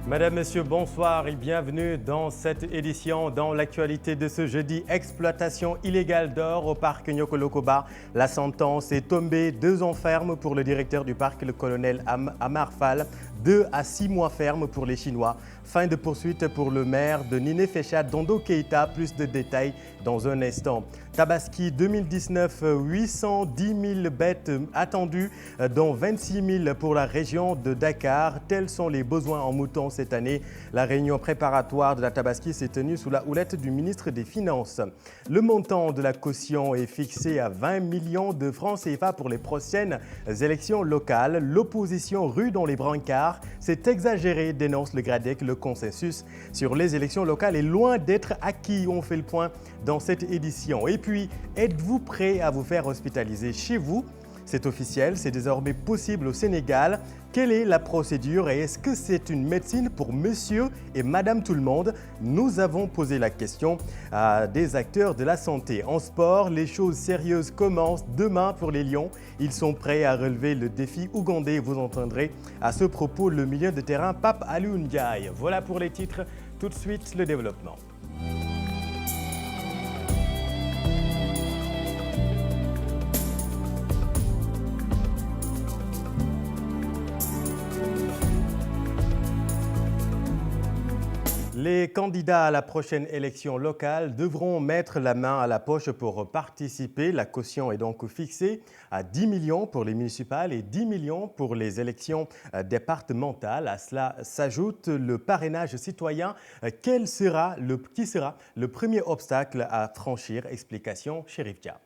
Madame, Monsieur, bonsoir et bienvenue dans cette édition. Dans l'actualité de ce jeudi, exploitation illégale d'or au parc Nyokolokoba. La sentence est tombée, 2 ans ferme pour le directeur du parc, le colonel Amar Fall, 2 à 6 mois ferme pour les Chinois. Fin de poursuite pour le maire de Ninifécha, Dondo Keïta. Plus de détails dans un instant. Tabaski 2019, 810 000 bêtes attendues, dont 26 000 pour la région de Dakar. Tels sont les besoins en moutons cette année. La réunion préparatoire de la Tabaski s'est tenue sous la houlette du ministre des Finances. Le montant de la caution est fixé à 20 millions de francs CFA pour les prochaines élections locales. L'opposition rue dans les brancards. C'est exagéré, dénonce le GRADEC. Le consensus sur les élections locales est loin d'être acquis. On fait le point dans cette édition. Et puis, êtes-vous prêt à vous faire hospitaliser chez vous? C'est officiel, c'est désormais possible au Sénégal. Quelle est la procédure et est-ce que c'est une médecine pour monsieur et madame tout le monde? Nous avons posé la question à des acteurs de la santé. En sport, les choses sérieuses commencent demain pour les Lions. Ils sont prêts à relever le défi ougandais. Vous entendrez à ce propos le milieu de terrain Pape Aliou Ndiaye. Voilà pour les titres. Tout de suite, le développement. Les candidats à la prochaine élection locale devront mettre la main à la poche pour participer. La caution est donc fixée à 10 millions pour les municipales et 10 millions pour les élections départementales. À cela s'ajoute le parrainage citoyen. Qui sera le premier obstacle à franchir? Explication, Chérif Dia.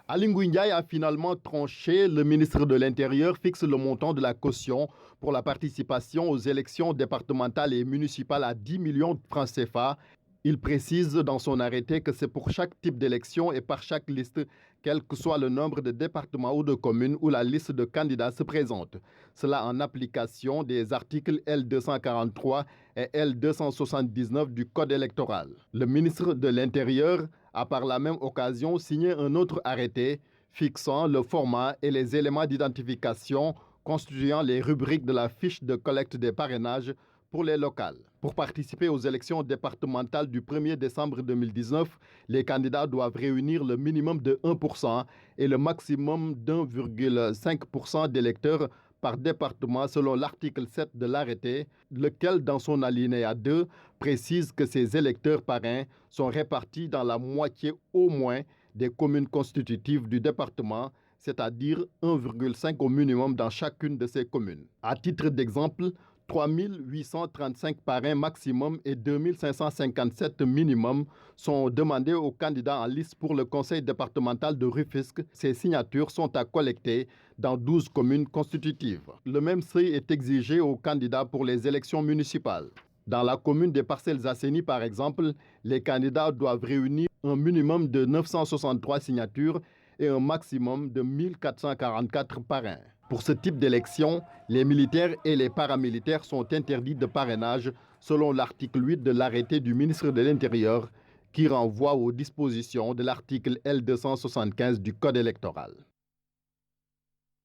Aly Ngouille Ndiaye a finalement tranché. Le ministre de l'Intérieur fixe le montant de la caution pour la participation aux élections départementales et municipales à 10 millions de francs CFA. Il précise dans son arrêté que c'est pour chaque type d'élection et par chaque liste, quel que soit le nombre de départements ou de communes où la liste de candidats se présente. Cela en application des articles L243 et L279 du Code électoral. Le ministre de l'Intérieur a par la même occasion signé un autre arrêté fixant le format et les éléments d'identification constituant les rubriques de la fiche de collecte des parrainages pour les locales. Pour participer aux élections départementales du 1er décembre 2019, les candidats doivent réunir le minimum de 1% et le maximum d'1,5% d'électeurs par département selon l'article 7 de l'arrêté, lequel, dans son alinéa 2, précise que ces électeurs parrains sont répartis dans la moitié au moins des communes constitutives du département, c'est-à-dire 1,5 au minimum dans chacune de ces communes. À titre d'exemple, 3 835 parrains maximum et 2 557 minimum sont demandés aux candidats en liste pour le conseil départemental de Rufisque. Ces signatures sont à collecter dans 12 communes constitutives. Le même seuil est exigé aux candidats pour les élections municipales. Dans la commune des Parcelles Assainies, par exemple, les candidats doivent réunir un minimum de 963 signatures et un maximum de 1444 parrains. Pour ce type d'élection, les militaires et les paramilitaires sont interdits de parrainage selon l'article 8 de l'arrêté du ministre de l'Intérieur qui renvoie aux dispositions de l'article L275 du Code électoral.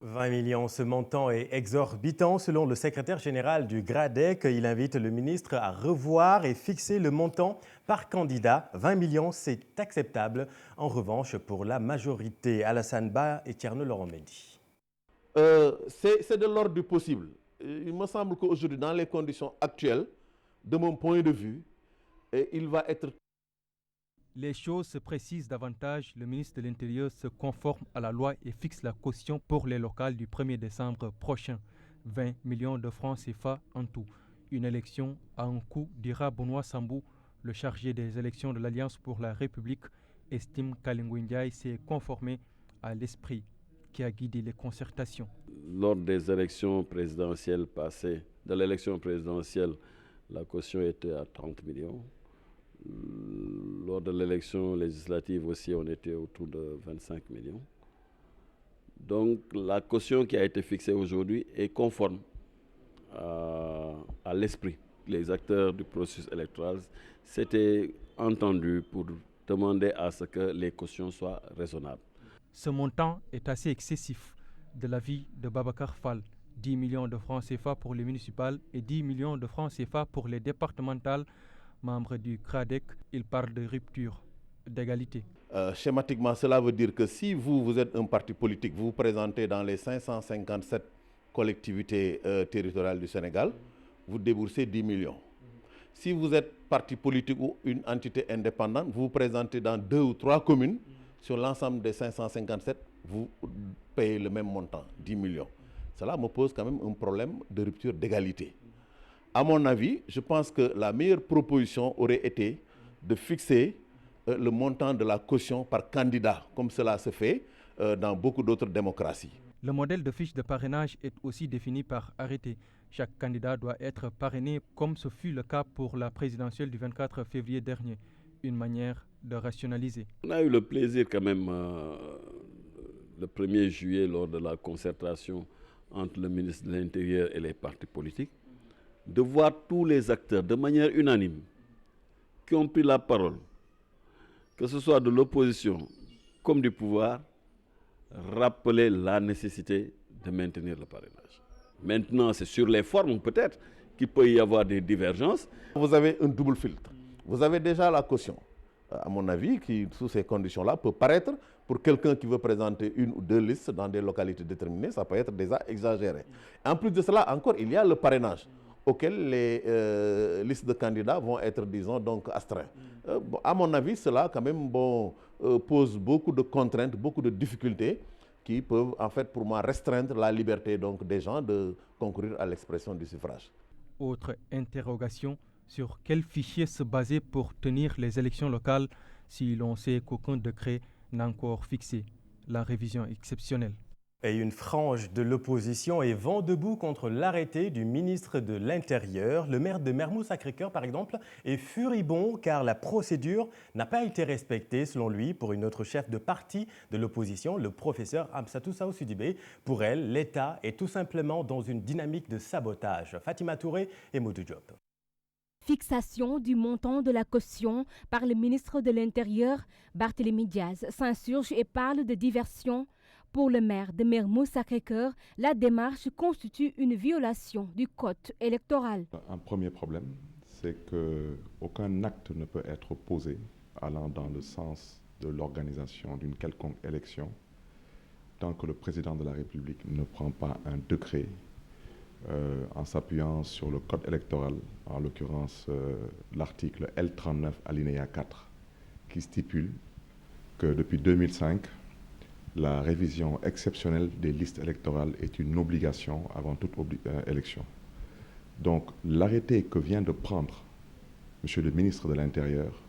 20 millions, ce montant est exorbitant selon le secrétaire général du GRADEC. Il invite le ministre à revoir et fixer le montant par candidat. 20 millions, c'est acceptable. En revanche, pour la majorité, Alassane Ba et Thierno Laurent Mendy. C'est de l'ordre du possible. Il me semble qu'aujourd'hui, dans les conditions actuelles, de mon point de vue, il va être... Les choses se précisent davantage. Le ministre de l'Intérieur se conforme à la loi et fixe la caution pour les locales du 1er décembre prochain. 20 millions de francs CFA en tout. Une élection à un coût, dira Benoît Sambou, le chargé des élections de l'Alliance pour la République, estime qu'Aly Ngouille Ndiaye s'est conformé à l'esprit qui a guidé les concertations. Lors des élections présidentielles passées, de l'élection présidentielle, la caution était à 30 millions. Lors de l'élection législative aussi, on était autour de 25 millions. Donc la caution qui a été fixée aujourd'hui est conforme à l'esprit. Les acteurs du processus électoral s'étaient entendus pour demander à ce que les cautions soient raisonnables. Ce montant est assez excessif de l'avis de Babacar Fall, 10 millions de francs CFA pour les municipales et 10 millions de francs CFA pour les départementales. Membres du CRADEC, il parle de rupture, d'égalité. Schématiquement, cela veut dire que si vous êtes un parti politique, vous vous présentez dans les 557 collectivités territoriales du Sénégal, vous déboursez 10 millions. Si vous êtes parti politique ou une entité indépendante, vous vous présentez dans 2 ou 3 communes, sur l'ensemble des 557, vous payez le même montant, 10 millions. Cela me pose quand même un problème de rupture d'égalité. À mon avis, je pense que la meilleure proposition aurait été de fixer le montant de la caution par candidat, comme cela se fait dans beaucoup d'autres démocraties. Le modèle de fiche de parrainage est aussi défini par arrêté. Chaque candidat doit être parrainé comme ce fut le cas pour la présidentielle du 24 février dernier. Une manière de rationaliser. On a eu le plaisir quand même le 1er juillet lors de la concertation entre le ministre de l'Intérieur et les partis politiques de voir tous les acteurs de manière unanime qui ont pris la parole, que ce soit de l'opposition comme du pouvoir, rappeler la nécessité de maintenir le parrainage. Maintenant, c'est sur les formes peut-être qu'il peut y avoir des divergences. Vous avez un double filtre. Vous avez déjà la caution, à mon avis, qui, sous ces conditions-là, peut paraître, pour quelqu'un qui veut présenter 1 ou 2 listes dans des localités déterminées, ça peut être déjà exagéré. En plus de cela, encore, il y a le parrainage, auquel les listes de candidats vont être, disons, donc astreints. À mon avis, cela, quand même, pose beaucoup de contraintes, beaucoup de difficultés qui peuvent, en fait, pour moi, restreindre la liberté donc, des gens de concourir à l'expression du suffrage. Autre interrogation, sur quel fichier se baser pour tenir les élections locales si l'on sait qu'aucun décret n'a encore fixé la révision exceptionnelle. Et une frange de l'opposition est vent debout contre l'arrêté du ministre de l'Intérieur. Le maire de Mermoz-Sacré-Cœur, par exemple, est furibond car la procédure n'a pas été respectée, selon lui, pour une autre chef de parti de l'opposition, le professeur Amsatou Sow Sidibé. Pour elle, l'État est tout simplement dans une dynamique de sabotage. Fatima Touré et Modou Diop. Fixation du montant de la caution par le ministre de l'Intérieur, Barthélémy Diaz, s'insurge et parle de diversion. Pour le maire de Mermoz-Sacré-Cœur, la démarche constitue une violation du code électoral. Un premier problème, c'est qu'aucun acte ne peut être posé allant dans le sens de l'organisation d'une quelconque élection tant que le président de la République ne prend pas un décret en s'appuyant sur le code électoral, en l'occurrence l'article L39 alinéa 4, qui stipule que depuis 2005, la révision exceptionnelle des listes électorales est une obligation avant toute élection. Donc l'arrêté que vient de prendre M. le ministre de l'Intérieur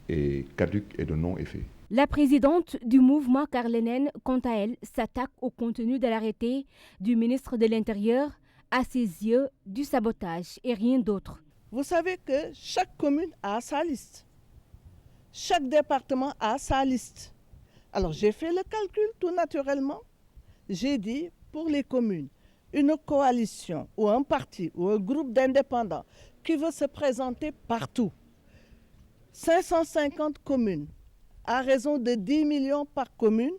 est caduc et de non-effet. La présidente du mouvement Carlénen, quant à elle, s'attaque au contenu de l'arrêté du ministre de l'Intérieur, à ses yeux du sabotage et rien d'autre. Vous savez que chaque commune a sa liste. Chaque département a sa liste. Alors j'ai fait le calcul tout naturellement. J'ai dit pour les communes, une coalition ou un parti ou un groupe d'indépendants qui veut se présenter partout, 550 communes, à raison de 10 millions par commune,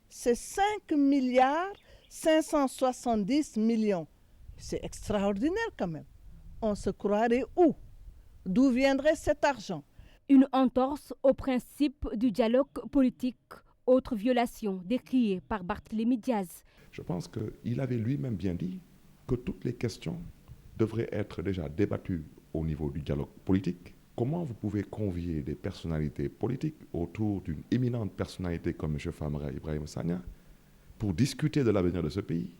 c'est 5 milliards 570 millions. C'est extraordinaire quand même. On se croirait où? D'où viendrait cet argent? Une entorse au principe du dialogue politique, autre violation décriée par Barthélémy Diaz. Je pense qu'il avait lui-même bien dit que toutes les questions devraient être déjà débattues au niveau du dialogue politique. Comment vous pouvez convier des personnalités politiques autour d'une éminente personnalité comme M. Famara Ibrahim Sagna pour discuter de l'avenir de ce pays,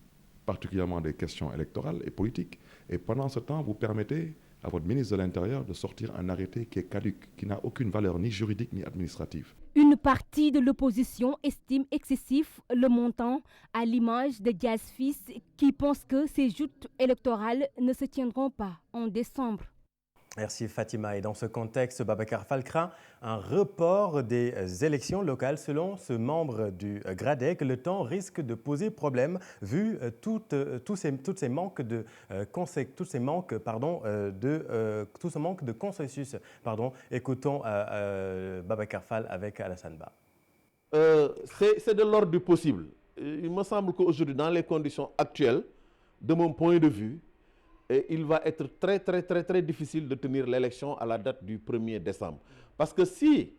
particulièrement des questions électorales et politiques, et pendant ce temps, vous permettez à votre ministre de l'Intérieur de sortir un arrêté qui est caduc, qui n'a aucune valeur ni juridique ni administrative. Une partie de l'opposition estime excessif le montant, à l'image de Diaz Fils, qui pense que ces joutes électorales ne se tiendront pas en décembre. Merci Fatima. Et dans ce contexte, Babacar Fall craint un report des élections locales. Selon ce membre du GRADEC, le temps risque de poser problème vu tout ce manque de consensus. Écoutons Babacar Fall avec Alassane Ba. C'est de l'ordre du possible. Il me semble qu'aujourd'hui, dans les conditions actuelles, de mon point de vue, il va être très difficile de tenir l'élection à la date du 1er décembre. Parce que si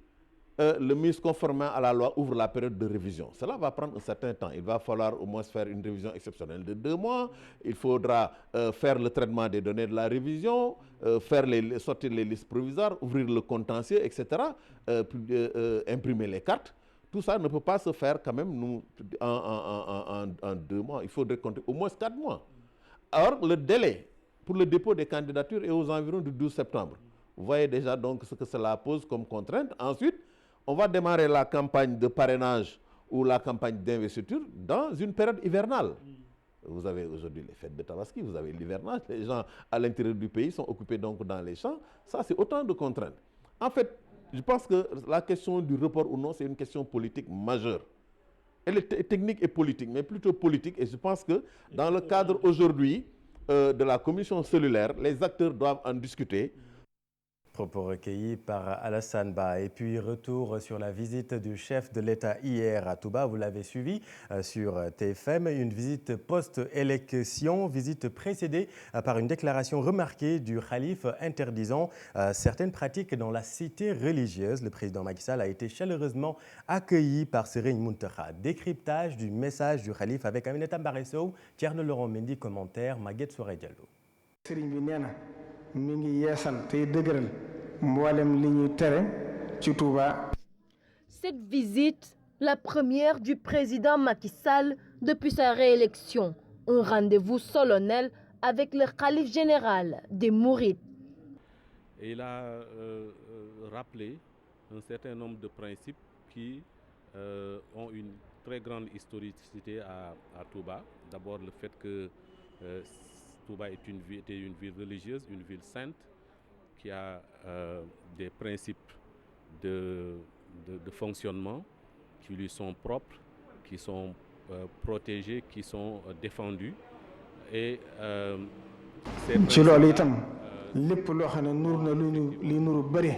le ministre conformément à la loi ouvre la période de révision, cela va prendre un certain temps. Il va falloir au moins faire une révision exceptionnelle de 2 mois. Il faudra faire le traitement des données de la révision, sortir les listes provisoires, ouvrir le contentieux, etc., imprimer les cartes. Tout ça ne peut pas se faire quand même en 2 mois. Il faudrait compter au moins 4 mois. Or, le délai pour le dépôt des candidatures est aux environs du 12 septembre. Vous voyez déjà donc ce que cela pose comme contrainte. Ensuite, on va démarrer la campagne de parrainage ou la campagne d'investiture dans une période hivernale. Vous avez aujourd'hui les fêtes de Tabaski, vous avez l'hivernage, les gens à l'intérieur du pays sont occupés donc dans les champs. Ça, c'est autant de contraintes. En fait, je pense que la question du report ou non, c'est une question politique majeure. Elle est technique et politique, mais plutôt politique. Et je pense que dans le cadre aujourd'hui de la commission cellulaire, les acteurs doivent en discuter. Propos recueillis par Alassane Ba. Et puis retour sur la visite du chef de l'État hier à Touba. Vous l'avez suivi sur TFM. Une visite post-élection, visite précédée par une déclaration remarquée du khalife interdisant certaines pratiques dans la cité religieuse. Le président Macky Sall a été chaleureusement accueilli par Serigne Mountakha. Décryptage du message du khalife avec Aminata Mbaré Sow, Thierno Laurent Mendy, commentaire, Maguette Souré Diallo. Cette visite, la première du président Macky Sall depuis sa réélection, un rendez-vous solennel avec le khalife général des Mourides. Et il a rappelé un certain nombre de principes qui ont une très grande historicité à Touba. D'abord le fait que Touba était une ville religieuse, une ville sainte, qui a des principes de fonctionnement qui lui sont propres, qui sont protégés, qui sont défendus. Et ci loolu itam lépp loo xam ne nuur na li nuru bëri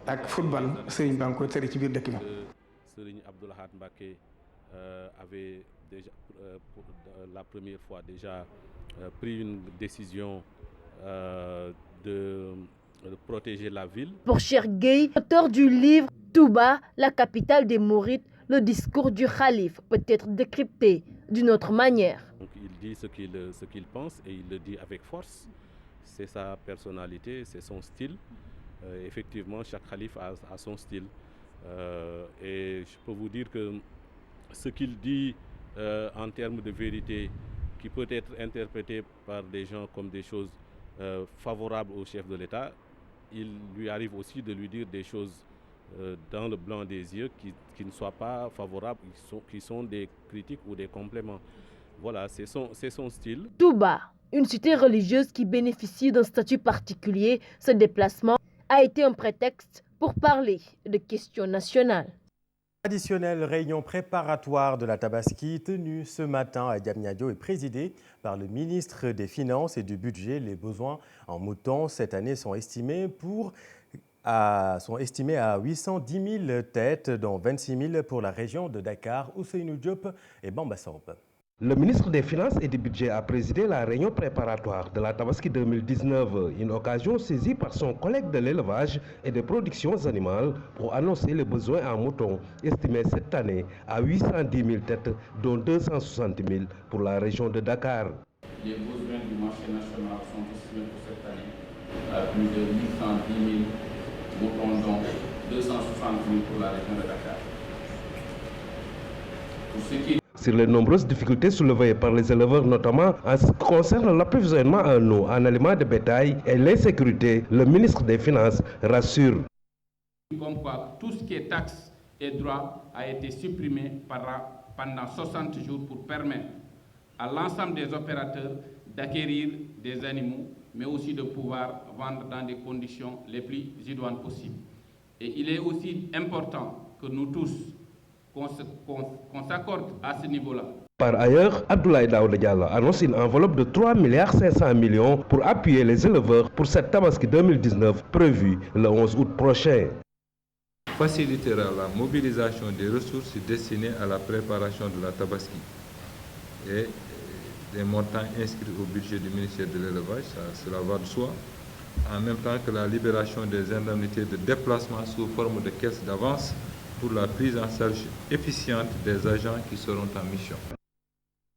ak football Serigne baa ngi koy tere ci biir dëkk bi. Serigne Abdou Lahad Mbacké avait déjà pour la première fois déjà pris une décision de protéger la ville. Pour Cheikh Gueye, auteur du livre Touba, la capitale des Mourides, le discours du khalife peut être décrypté d'une autre manière. Donc, il dit ce qu'il pense et il le dit avec force. C'est sa personnalité, c'est son style. Effectivement, chaque khalife a son style. Et je peux vous dire que ce qu'il dit en termes de vérité, qui peut être interprété par des gens comme des choses favorables au chef de l'État, il lui arrive aussi de lui dire des choses dans le blanc des yeux qui ne soient pas favorables, qui sont des critiques ou des compléments. Voilà, c'est son style. Touba, une cité religieuse qui bénéficie d'un statut particulier, ce déplacement a été un prétexte pour parler de questions nationales. Traditionnelle réunion préparatoire de la Tabaski tenue ce matin à Diamniadio et présidée par le ministre des Finances et du Budget. Les besoins en moutons cette année sont estimés à 810 000 têtes, dont 26 000 pour la région de Dakar, Ousseynou Diop et Bamba Samb. Le ministre des Finances et du Budget a présidé la réunion préparatoire de la Tabaski 2019, une occasion saisie par son collègue de l'élevage et des productions animales pour annoncer les besoins en moutons, estimés cette année à 810 000 têtes, dont 260 000 pour la région de Dakar. Les besoins du marché national sont estimés pour cette année à plus de 810 000 moutons, dont 260 000 pour la région de Dakar. Sur les nombreuses difficultés soulevées par les éleveurs, notamment en ce qui concerne l'approvisionnement en eau, en aliments de bétail et l'insécurité, le ministre des Finances rassure. Comme quoi, tout ce qui est taxe et droit a été supprimé pendant 60 jours pour permettre à l'ensemble des opérateurs d'acquérir des animaux, mais aussi de pouvoir vendre dans des conditions les plus idoines possibles. Et il est aussi important que nous tous, qu'on s'accorde à ce niveau-là. Par ailleurs, Abdoulaye Daouda Diallo annonce une enveloppe de 3,5 milliards pour appuyer les éleveurs pour cette Tabaski 2019 prévue le 11 août prochain. Facilitera la mobilisation des ressources destinées à la préparation de la Tabaski et des montants inscrits au budget du ministère de l'élevage, cela va de soi, en même temps que la libération des indemnités de déplacement sous forme de caisse d'avance pour la prise en charge efficiente des agents qui seront en mission.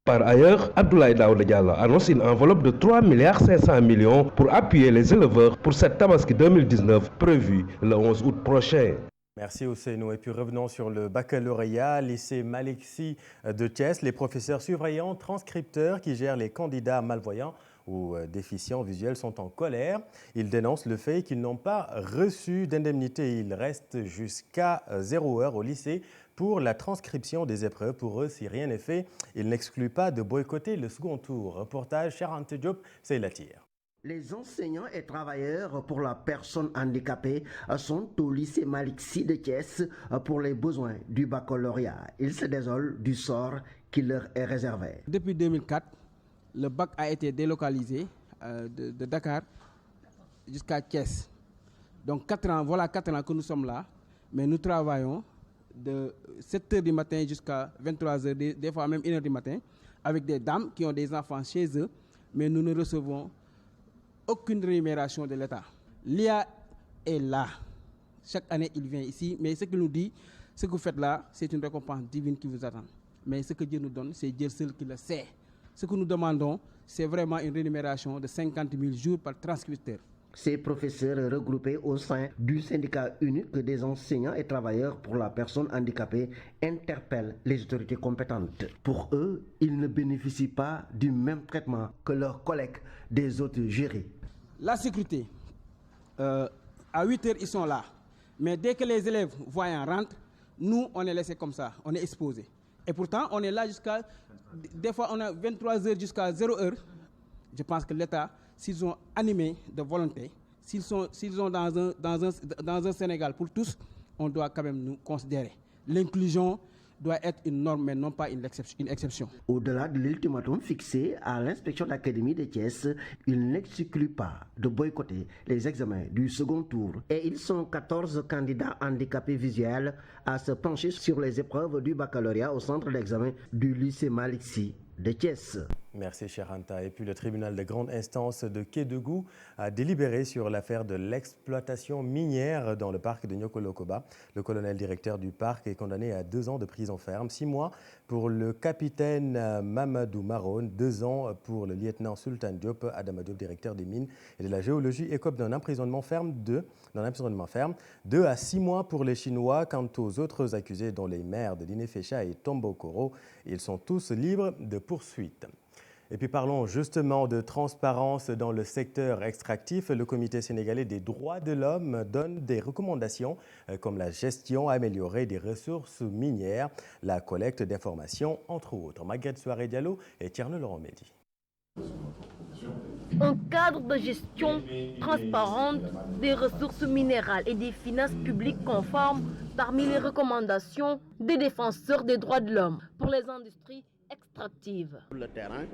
Par ailleurs, Abdoulaye Daouda Diallo annonce une enveloppe de 3,5 milliards pour appuyer les éleveurs pour cette Tabaski 2019 prévue le 11 août prochain. Merci Ousseynou. Et puis revenons sur le baccalauréat, lycée Malick Sy de Thiès. Les professeurs surveillants, transcripteurs qui gèrent les candidats malvoyants ou déficients visuels sont en colère. Ils dénoncent le fait qu'ils n'ont pas reçu d'indemnité. Ils restent jusqu'à 0 heure au lycée pour la transcription des épreuves. Pour eux, si rien n'est fait, ils n'excluent pas de boycotter le second tour. Reportage Charante Diop, c'est la tire. Les enseignants et travailleurs pour la personne handicapée sont au lycée Malick Sy de Thiès pour les besoins du baccalauréat. Ils se désolent du sort qui leur est réservé. Depuis 2004, le bac a été délocalisé de Dakar jusqu'à Thiès. Donc 4 ans, voilà 4 ans que nous sommes là, mais nous travaillons de 7h du matin jusqu'à 23h, des fois même 1h du matin, avec des dames qui ont des enfants chez eux, mais nous ne recevons aucune rémunération de l'État. L'IA est là. Chaque année, il vient ici, mais ce qu'il nous dit, ce que vous faites là, c'est une récompense divine qui vous attend. Mais ce que Dieu nous donne, c'est Dieu seul qui le sait. Ce que nous demandons, c'est vraiment une rémunération de 50 000 jours par transcripteur. Ces professeurs regroupés au sein du syndicat unique des enseignants et travailleurs pour la personne handicapée interpellent les autorités compétentes. Pour eux, ils ne bénéficient pas du même traitement que leurs collègues des autres jurys. La sécurité, à 8 heures, ils sont là. Mais dès que les élèves voyants rentrent, nous, on est laissés comme ça, on est exposés. Et pourtant, on est là jusqu'à... Des fois, on a 23 heures jusqu'à 0 heure. Je pense que l'État, s'ils sont animés de volonté, s'ils sont dans un Sénégal pour tous, on doit quand même nous considérer. L'inclusion doit être une norme, mais non pas une exception. Au-delà de l'ultimatum fixé à l'inspection d'académie de Thiès, il n'exclut pas de boycotter les examens du second tour. Et ils sont 14 candidats handicapés visuels à se pencher sur les épreuves du baccalauréat au centre d'examen du lycée Malick Sy de Thiès. Merci Charanta. Et puis le tribunal de grande instance de Kédougou a délibéré sur l'affaire de l'exploitation minière dans le parc de Niokolo-Koba. Le colonel directeur du parc est condamné à 2 ans de prison ferme, 6 mois pour le capitaine Mamadou Maroun, 2 ans pour le lieutenant Sultan Diop, Adama Diop, directeur des mines et de la géologie, écope d'un emprisonnement ferme 2 à 6 mois pour les Chinois. Quant aux autres accusés, dont les maires de Dinefécha et Tombokoro, ils sont tous libres de poursuite. Et puis parlons justement de transparence dans le secteur extractif. Le Comité sénégalais des droits de l'homme donne des recommandations comme la gestion améliorée des ressources minières, la collecte d'informations, entre autres. Maguette Souaré-Diallo et Tierno Laurent Mehdi. Un cadre de gestion transparente des ressources minérales et des finances publiques conformes parmi les recommandations des défenseurs des droits de l'homme pour les industries extractives. Le terrain,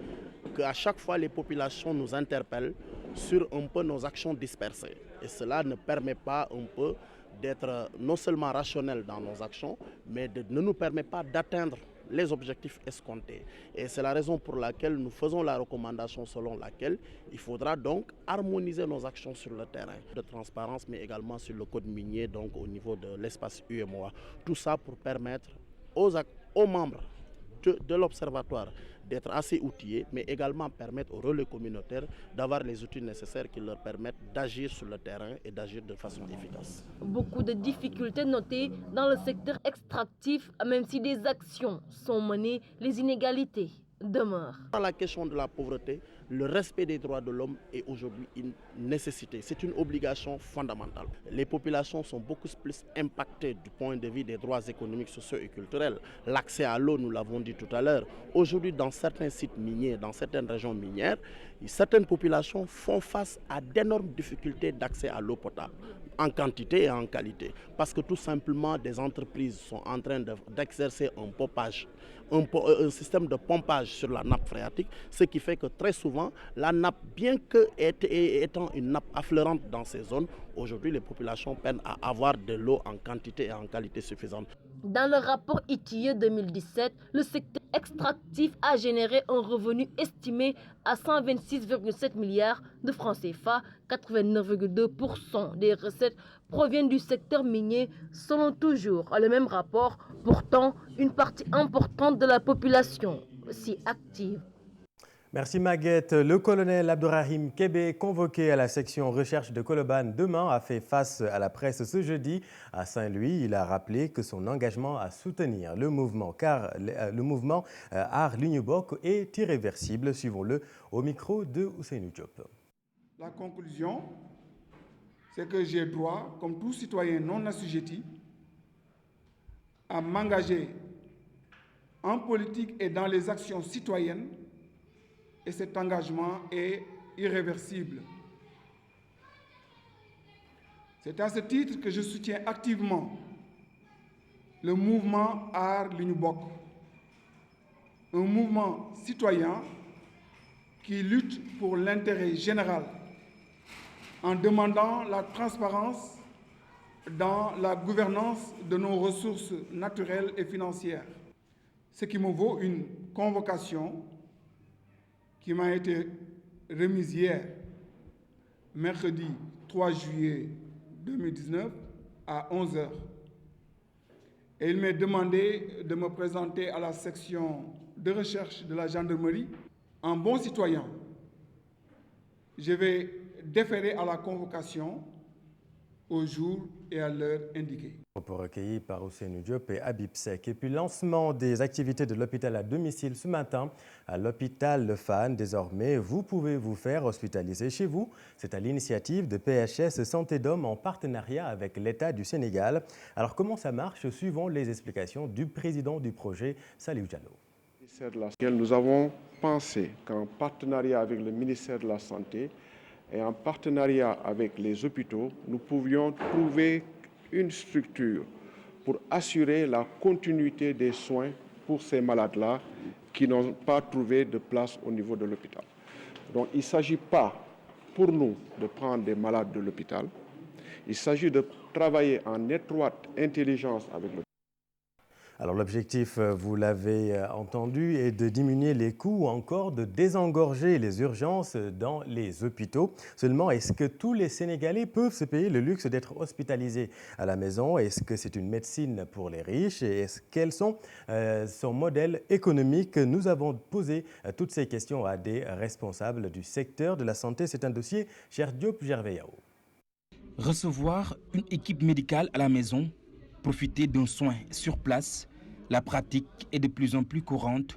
qu'à chaque fois les populations nous interpellent sur un peu nos actions dispersées. Et cela ne permet pas un peu d'être non seulement rationnel dans nos actions, mais ne nous permet pas d'atteindre les objectifs escomptés. Et c'est la raison pour laquelle nous faisons la recommandation selon laquelle il faudra donc harmoniser nos actions sur le terrain de transparence, mais également sur le code minier, donc au niveau de l'espace UEMOA. Tout ça pour permettre aux membres de l'Observatoire d'être assez outillés, mais également permettre aux relais communautaires d'avoir les outils nécessaires qui leur permettent d'agir sur le terrain et d'agir de façon efficace. Beaucoup de difficultés notées dans le secteur extractif, même si des actions sont menées, les inégalités demeurent. Dans la question de la pauvreté, le respect des droits de l'homme est aujourd'hui une nécessité, c'est une obligation fondamentale. Les populations sont beaucoup plus impactées du point de vue des droits économiques, sociaux et culturels. L'accès à l'eau, nous l'avons dit tout à l'heure, aujourd'hui dans certains sites miniers, dans certaines régions minières, certaines populations font face à d'énormes difficultés d'accès à l'eau potable, en quantité et en qualité, parce que tout simplement des entreprises sont en train d'exercer un pompage, un système de pompage sur la nappe phréatique, ce qui fait que très souvent, la nappe, bien qu'étant une nappe affleurante dans ces zones, aujourd'hui les populations peinent à avoir de l'eau en quantité et en qualité suffisante. Dans le rapport ITIE 2017, le secteur extractif a généré un revenu estimé à 126,7 milliards de francs CFA. 89,2% des recettes proviennent du secteur minier, selon toujours le même rapport. Pourtant, une partie importante de la population s'y active. Merci Maguette. Le colonel Abdourahim Kébé, convoqué à la section recherche de Colobane demain, a fait face à la presse ce jeudi. À Saint-Louis, il a rappelé que son engagement à soutenir le mouvement Aar Li Ñu Bokk est irréversible. Suivons-le au micro de Ousseynou Diop. La conclusion, c'est que j'ai droit, comme tout citoyen non assujetti, à m'engager en politique et dans les actions citoyennes. Et cet engagement est irréversible. C'est à ce titre que je soutiens activement le mouvement Aar Li Ñu Bokk, un mouvement citoyen qui lutte pour l'intérêt général en demandant la transparence dans la gouvernance de nos ressources naturelles et financières, ce qui me vaut une convocation qui m'a été remise hier, mercredi 3 juillet 2019, à 11h. Et il m'est demandé de me présenter à la section de recherche de la gendarmerie. En bon citoyen, je vais déférer à la convocation au jour et à l'heure indiquée. Recueilli par Ousseynou Diop et Habib Seck. Et puis lancement des activités de l'hôpital à domicile ce matin à l'hôpital Le Fann. Désormais, vous pouvez vous faire hospitaliser chez vous. C'est à l'initiative de PHS Santé d'Homme en partenariat avec l'État du Sénégal. Alors comment ça marche? Suivons les explications du président du projet, Salif Diallo. Nous avons pensé qu'en partenariat avec le ministère de la Santé et en partenariat avec les hôpitaux, nous pouvions trouver une structure pour assurer la continuité des soins pour ces malades-là qui n'ont pas trouvé de place au niveau de l'hôpital. Donc il ne s'agit pas pour nous de prendre des malades de l'hôpital, il s'agit de travailler en étroite intelligence avec l'hôpital. Alors l'objectif, vous l'avez entendu, est de diminuer les coûts ou encore de désengorger les urgences dans les hôpitaux. Seulement, est-ce que tous les Sénégalais peuvent se payer le luxe d'être hospitalisés à la maison? Est-ce que c'est une médecine pour les riches? Et quels sont son modèle économique? Nous avons posé toutes ces questions à des responsables du secteur de la santé. C'est un dossier, cher Diop Gerveyao. Recevoir une équipe médicale à la maison, profiter d'un soin sur place, la pratique est de plus en plus courante,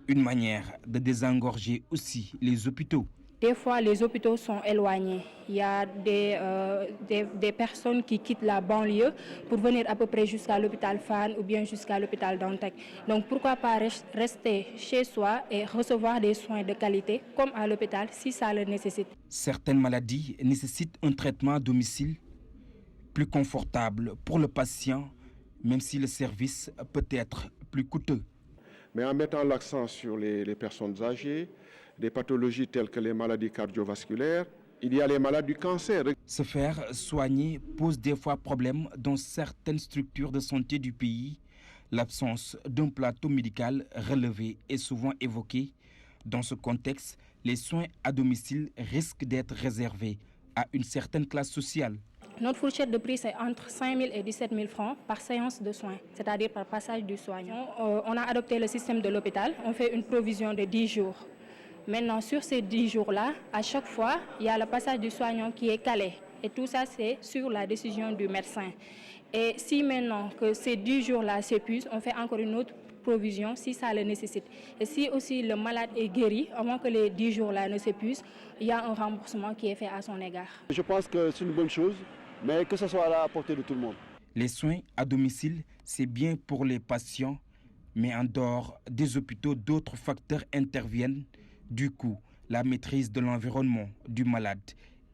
une manière de désengorger aussi les hôpitaux. Des fois, les hôpitaux sont éloignés. Il y a des personnes qui quittent la banlieue pour venir à peu près jusqu'à l'hôpital Fann ou bien jusqu'à l'hôpital Dantec. Donc pourquoi pas rester chez soi et recevoir des soins de qualité comme à l'hôpital si ça le nécessite. Certaines maladies nécessitent un traitement à domicile plus confortable pour le patient, même si le service peut être plus coûteux. Mais en mettant l'accent sur les personnes âgées, des pathologies telles que les maladies cardiovasculaires, il y a les malades du cancer. Se faire soigner pose des fois problème dans certaines structures de santé du pays. L'absence d'un plateau médical relevé est souvent évoquée. Dans ce contexte, les soins à domicile risquent d'être réservés à une certaine classe sociale. Notre fourchette de prix, c'est entre 5 000 et 17 000 francs par séance de soins, c'est-à-dire par passage du soignant. On a adopté le système de l'hôpital, on fait une provision de 10 jours. Maintenant, sur ces 10 jours-là, à chaque fois, il y a le passage du soignant qui est calé. Et tout ça, c'est sur la décision du médecin. Et si maintenant que ces 10 jours-là s'épuisent, on fait encore une autre provision si ça le nécessite. Et si aussi le malade est guéri, avant que les 10 jours-là ne s'épuisent, il y a un remboursement qui est fait à son égard. Je pense que c'est une bonne chose, mais que ce soit à la portée de tout le monde. Les soins à domicile, c'est bien pour les patients, mais en dehors des hôpitaux, d'autres facteurs interviennent. Du coup, la maîtrise de l'environnement du malade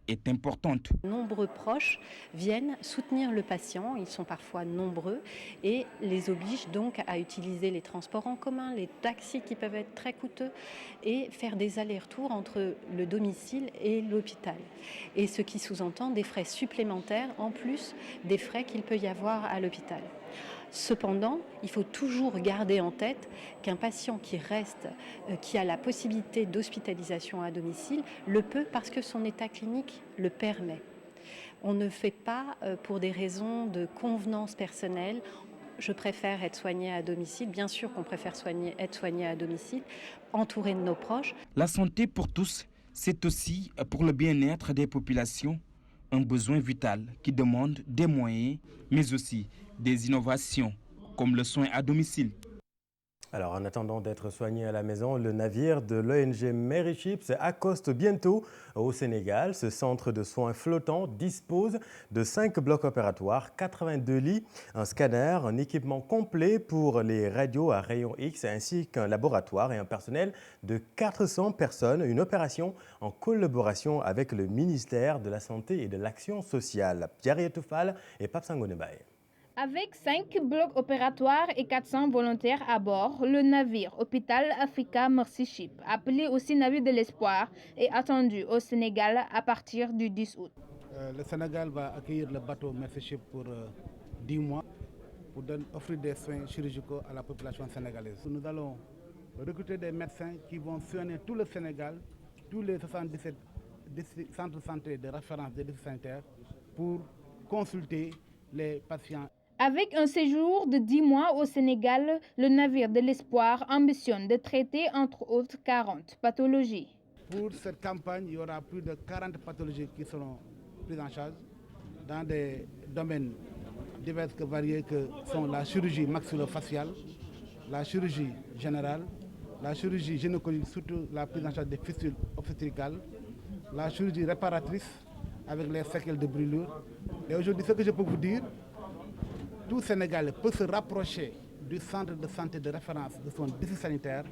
est importante. Nombreux proches viennent soutenir le patient, ils sont parfois nombreux et les obligent donc à utiliser les transports en commun, les taxis qui peuvent être très coûteux et faire des allers-retours entre le domicile et l'hôpital. Et ce qui sous-entend des frais supplémentaires en plus des frais qu'il peut y avoir à l'hôpital. Cependant, il faut toujours garder en tête qu'un patient qui a la possibilité d'hospitalisation à domicile, le peut parce que son état clinique le permet. On ne fait pas pour des raisons de convenance personnelle. Je préfère être soigné à domicile. Bien sûr qu'on préfère être soigné à domicile, entouré de nos proches. La santé pour tous, c'est aussi pour le bien-être des populations un besoin vital qui demande des moyens, mais aussi des innovations, comme le soin à domicile. Alors, en attendant d'être soigné à la maison, le navire de l'ONG Meryships accoste bientôt au Sénégal. Ce centre de soins flottant dispose de 5 blocs opératoires, 82 lits, un scanner, un équipement complet pour les radios à rayons X ainsi qu'un laboratoire et un personnel de 400 personnes. Une opération en collaboration avec le ministère de la Santé et de l'Action sociale. Diarietou Fall et Pape Sangone Mbaye. Avec 5 blocs opératoires et 400 volontaires à bord, le navire Hôpital Africa Mercyship, appelé aussi navire de l'espoir, est attendu au Sénégal à partir du 10 août. Le Sénégal va accueillir le bateau Mercyship pour 10 mois pour offrir des soins chirurgicaux à la population sénégalaise. Nous allons recruter des médecins qui vont soigner tout le Sénégal, tous les 77 centres de santé de référence des districts sanitaires pour consulter les patients. Avec un séjour de 10 mois au Sénégal, le navire de l'espoir ambitionne de traiter entre autres 40 pathologies. Pour cette campagne, il y aura plus de 40 pathologies qui seront prises en charge dans des domaines divers et variés que sont la chirurgie maxillofaciale, la chirurgie générale, la chirurgie gynécologique, surtout la prise en charge des fistules obstétricales, la chirurgie réparatrice avec les séquelles de brûlure. Et aujourd'hui, ce que je peux vous dire, tout Sénégalais peut se rapprocher du centre de santé de référence de son district sanitaire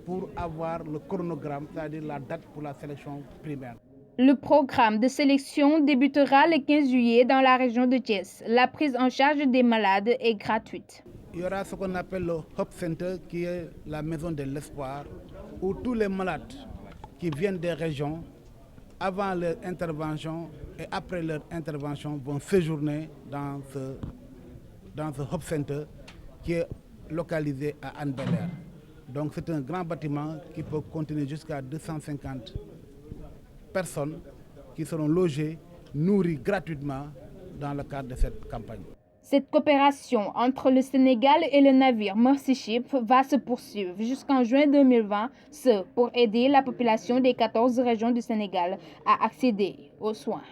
pour avoir le chronogramme, c'est-à-dire la date pour la sélection primaire. Le programme de sélection débutera le 15 juillet dans la région de Thiès. La prise en charge des malades est gratuite. Il y aura ce qu'on appelle le Hub Center, qui est la maison de l'espoir, où tous les malades qui viennent des régions, avant leur intervention et après leur intervention, vont séjourner dans ce Hub Center qui est localisé à Anne-Belair. Donc c'est un grand bâtiment qui peut contenir jusqu'à 250 personnes qui seront logées, nourries gratuitement dans le cadre de cette campagne. Cette coopération entre le Sénégal et le navire Mercyship va se poursuivre jusqu'en juin 2020, ce pour aider la population des 14 régions du Sénégal à accéder aux soins.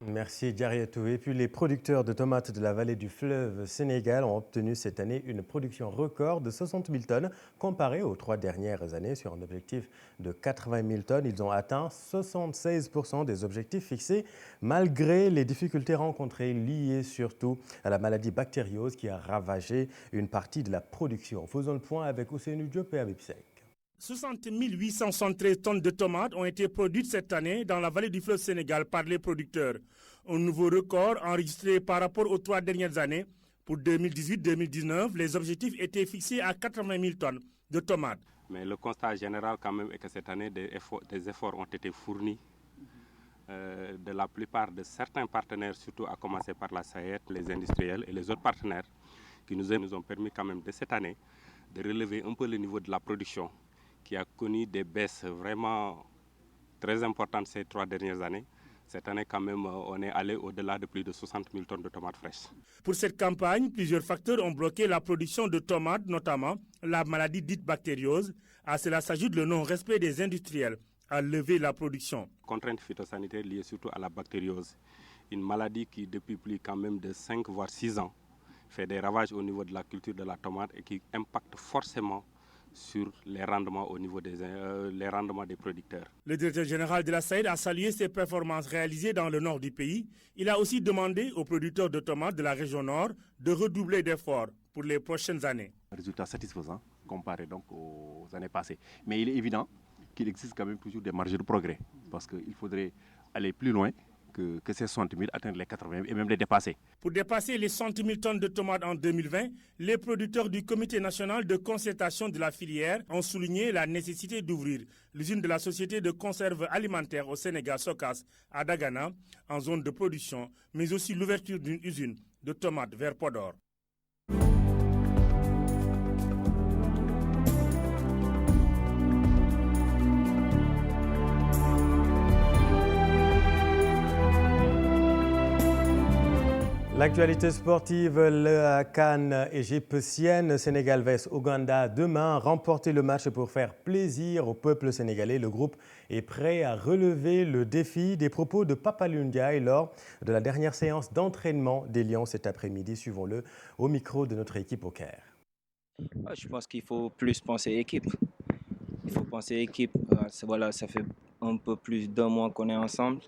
Merci Diarietou. Et puis les producteurs de tomates de la vallée du fleuve Sénégal ont obtenu cette année une production record de 60 000 tonnes comparé aux 3 dernières années. Sur un objectif de 80 000 tonnes, ils ont atteint 76% des objectifs fixés malgré les difficultés rencontrées liées surtout à la maladie bactériose qui a ravagé une partie de la production. Faisons le point avec Ousseynou Diop et Abibsek. 60 873 tonnes de tomates ont été produites cette année dans la vallée du fleuve Sénégal par les producteurs. Un nouveau record enregistré par rapport aux 3 dernières années. Pour 2018-2019, les objectifs étaient fixés à 80 000 tonnes de tomates. Mais le constat général quand même est que cette année, des efforts ont été fournis de la plupart de certains partenaires, surtout à commencer par la SAED, les industriels et les autres partenaires qui nous ont permis quand même de cette année de relever un peu le niveau de la production, qui a connu des baisses vraiment très importantes ces 3 dernières années. Cette année, quand même, on est allé au-delà de plus de 60 000 tonnes de tomates fraîches. Pour cette campagne, plusieurs facteurs ont bloqué la production de tomates, notamment la maladie dite bactériose. À cela s'ajoute le non-respect des industriels à lever la production. Contraintes phytosanitaires liées surtout à la bactériose, une maladie qui, depuis plus quand même de 5 voire 6 ans, fait des ravages au niveau de la culture de la tomate et qui impacte forcément sur les rendements au niveau les rendements des producteurs. Le directeur général de la SAED a salué ces performances réalisées dans le nord du pays. Il a aussi demandé aux producteurs de tomates de la région nord de redoubler d'efforts pour les prochaines années. Résultat satisfaisant comparé donc aux années passées. Mais il est évident qu'il existe quand même toujours des marges de progrès parce qu'il faudrait aller plus loin que ces 60 000, atteindre les 80 000 et même les dépasser. Pour dépasser les 100 000 tonnes de tomates en 2020, les producteurs du Comité national de concertation de la filière ont souligné la nécessité d'ouvrir l'usine de la Société de conserve alimentaire au Sénégal, SOCAS, à Dagana, en zone de production, mais aussi l'ouverture d'une usine de tomates vers Podor. L'actualité sportive, la CAN égyptienne, Sénégal vs Ouganda demain. Remporter le match pour faire plaisir au peuple sénégalais. Le groupe est prêt à relever le défi. Des propos de Papa Alioune Ndiaye lors de la dernière séance d'entraînement des Lions cet après-midi. Suivons-le au micro de notre équipe au Caire. Je pense qu'il faut plus penser équipe. Il faut penser équipe. Voilà, ça fait un peu plus d'un mois qu'on est ensemble.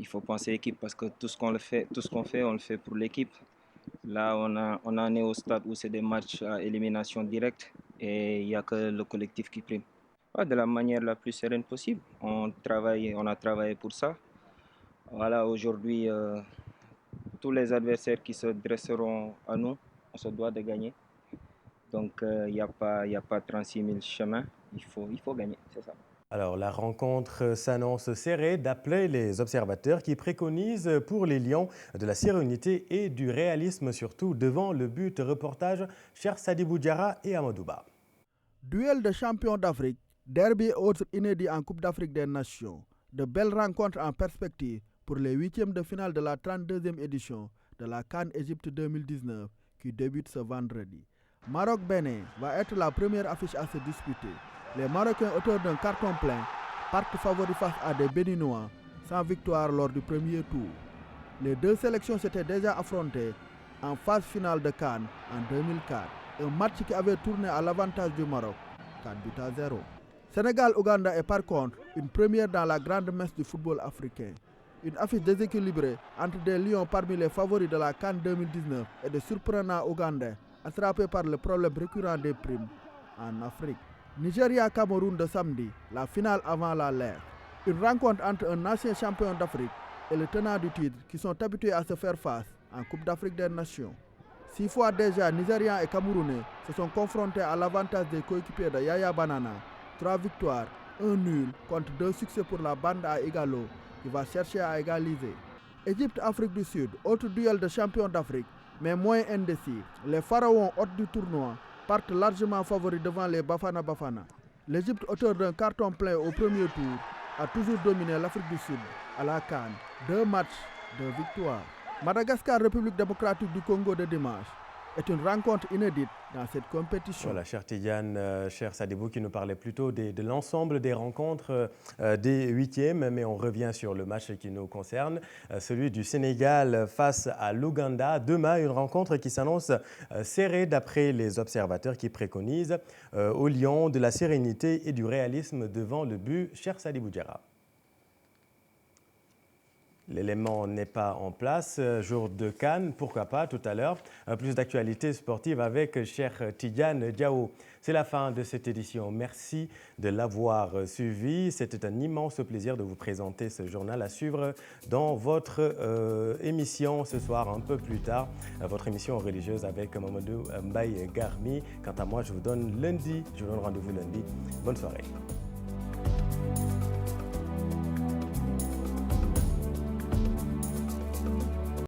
Il faut penser équipe parce que tout ce qu'on fait, on le fait pour l'équipe. Là, on en est au stade où c'est des matchs à élimination directe et il n'y a que le collectif qui prime. De la manière la plus sereine possible. On a travaillé pour ça. Voilà, aujourd'hui, tous les adversaires qui se dresseront à nous, on se doit de gagner. Donc, il n'y a pas 36 000 chemins. Il faut gagner, c'est ça. Alors, la rencontre s'annonce serrée d'appeler les observateurs qui préconisent pour les Lions de la sérénité et du réalisme, surtout devant le but. Reportage Cheikh Sadibou Diarra et Amadouba. Duel de champions d'Afrique, derby et autres inédits en Coupe d'Afrique des Nations. De belles rencontres en perspective pour les huitièmes de finale de la 32e édition de la CAN Égypte 2019 qui débute ce vendredi. Maroc-Bénin va être la première affiche à se disputer. Les Marocains, auteurs d'un carton plein, partent favoris face à des Béninois, sans victoire lors du premier tour. Les deux sélections s'étaient déjà affrontées en phase finale de CAN en 2004. Un match qui avait tourné à l'avantage du Maroc, 4-0. Sénégal-Ouganda est par contre une première dans la grande messe du football africain. Une affiche déséquilibrée entre des lions parmi les favoris de la CAN 2019 et de surprenants Ougandais attrapés par le problème récurrent des primes en Afrique. Nigeria-Cameroun de samedi, la finale avant la LER. Une rencontre entre un ancien champion d'Afrique et le tenant du titre qui sont habitués à se faire face en Coupe d'Afrique des Nations. 6 fois déjà, Nigérians et Camerounais se sont confrontés à l'avantage des coéquipiers de Yaya Banana. 3 victoires, 1 nul contre 2 succès pour la bande à Igalo qui va chercher à égaliser. Égypte-Afrique du Sud, autre duel de champions d'Afrique, mais moins indécis. Les pharaons hôtes du tournoi partent largement favoris devant les Bafana Bafana. L'Égypte, auteur d'un carton plein au premier tour, a toujours dominé l'Afrique du Sud à la CAN. 2 matchs, 2 victoires. Madagascar-République démocratique du Congo de dimanche est une rencontre inédite dans cette compétition. Voilà, cher Tidiane, cher Sadibou, qui nous parlait plutôt de l'ensemble des rencontres des huitièmes, mais on revient sur le match qui nous concerne, celui du Sénégal face à l'Ouganda. Demain, une rencontre qui s'annonce serrée d'après les observateurs qui préconisent aux Lions de la sérénité et du réalisme devant le but. Cher Sadibou Diarra. L'élément n'est pas en place. Jour de CAN, pourquoi pas tout à l'heure. Plus d'actualités sportives avec cher Tidiane Diao. C'est la fin de cette édition. Merci de l'avoir suivi. C'était un immense plaisir de vous présenter ce journal à suivre dans votre émission ce soir un peu plus tard. Votre émission religieuse avec Mamadou Mbaye Garmi. Quant à moi, je vous donne rendez-vous lundi. Bonne soirée.